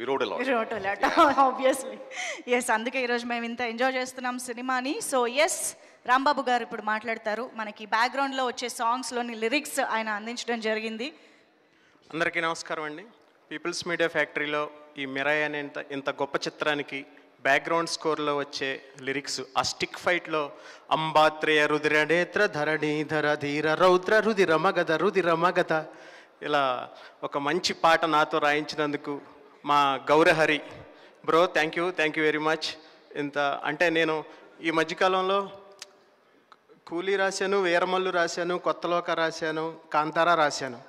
wrote a lot. Wrote a lot, obviously. Yes, అందుకే ఈరోజు మేము ఇంత ఎంజాయ్ చేస్తున్నాం సినిమాని. సో ఎస్, రాంబాబు గారు ఇప్పుడు మాట్లాడతారు. మనకి బ్యాక్గ్రౌండ్లో వచ్చే సాంగ్స్లోని లిరిక్స్ ఆయన అందించడం జరిగింది. అందరికీ నమస్కారం అండి. పీపుల్స్ మీడియా ఫ్యాక్టరీలో ఈ మిరాయ్ అనే ఇంత గొప్ప చిత్రానికి బ్యాక్గ్రౌండ్ స్కోర్లో వచ్చే లిరిక్స్, ఆ స్టిక్ ఫైట్లో అంబాత్రేయ రుదిర నేత్ర ధరణీధర ధీర రౌద్ర రుదిర మగధ రుదిర మగధ, ఇలా ఒక మంచి పాట నాతో రాయించినందుకు మా Gaurahari bro thank you very much. ఇంత అంటే నేను ఈ మధ్యకాలంలో కూలీ రాశాను, వీరమల్లు రాశాను, కొత్తలోక రాశాను, కాంతారా రాశాను.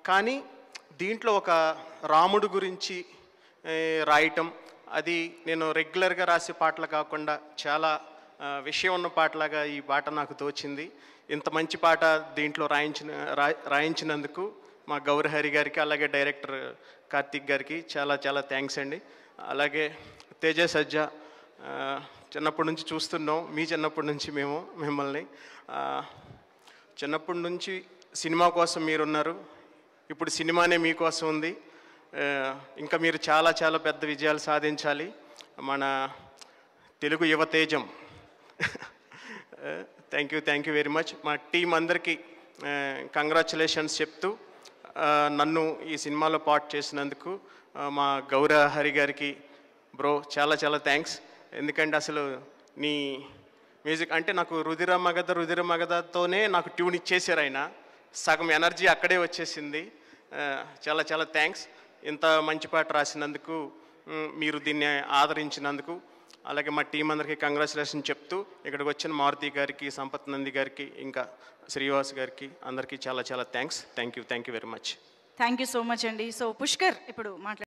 కానీ దీంట్లో ఒక రాముడు గురించి రాయటం, అది నేను రెగ్యులర్గా రాసే పాటలు కాకుండా చాలా విషయం ఉన్న పాటలాగా ఈ పాట నాకు తోచింది. ఇంత మంచి పాట దీంట్లో రాయించినందుకు మా గౌరహరి గారికి, అలాగే డైరెక్టర్ కార్తిక్ గారికి చాలా చాలా థ్యాంక్స్ అండి. అలాగే తేజ సజ్జా, చిన్నప్పటి నుంచి చూస్తున్నాం, మీ చిన్నప్పటి నుంచి మేము మిమ్మల్ని చిన్నప్పటి నుంచి సినిమా కోసం మీరున్నారు, ఇప్పుడు సినిమానే మీకోసం ఉంది. ఇంకా మీరు చాలా చాలా పెద్ద విజయాలు సాధించాలి. మన తెలుగు యువతేజం. Thank you very much. మా టీం అందరికీ కంగ్రాచులేషన్స్ చెప్తూ నన్ను ఈ సినిమాలో పార్ట్ చేసినందుకు మా గౌరహరి గారికి బ్రో చాలా చాలా థ్యాంక్స్. ఎందుకంటే అసలు నీ మ్యూజిక్ అంటే నాకు రుదిర మగధతోనే నాకు ట్యూన్ ఇచ్చేసారు ఆయన, సగం ఎనర్జీ అక్కడే వచ్చేసింది. చాలా చాలా థ్యాంక్స్. ఇంత మంచి పాట రాసినందుకు, మీరు దీన్ని ఆదరించినందుకు, అలాగే మా టీం అందరికీ కంగ్రాచులేషన్ చెప్తూ ఇక్కడికి వచ్చిన మారుతి గారికి, సంపత్ నంది గారికి, ఇంకా శ్రీవాస్ గారికి అందరికీ చాలా చాలా thanks. Thank you very much. Thank you so much అండి. సో పుష్కర్ ఇప్పుడు మాట్లాడు.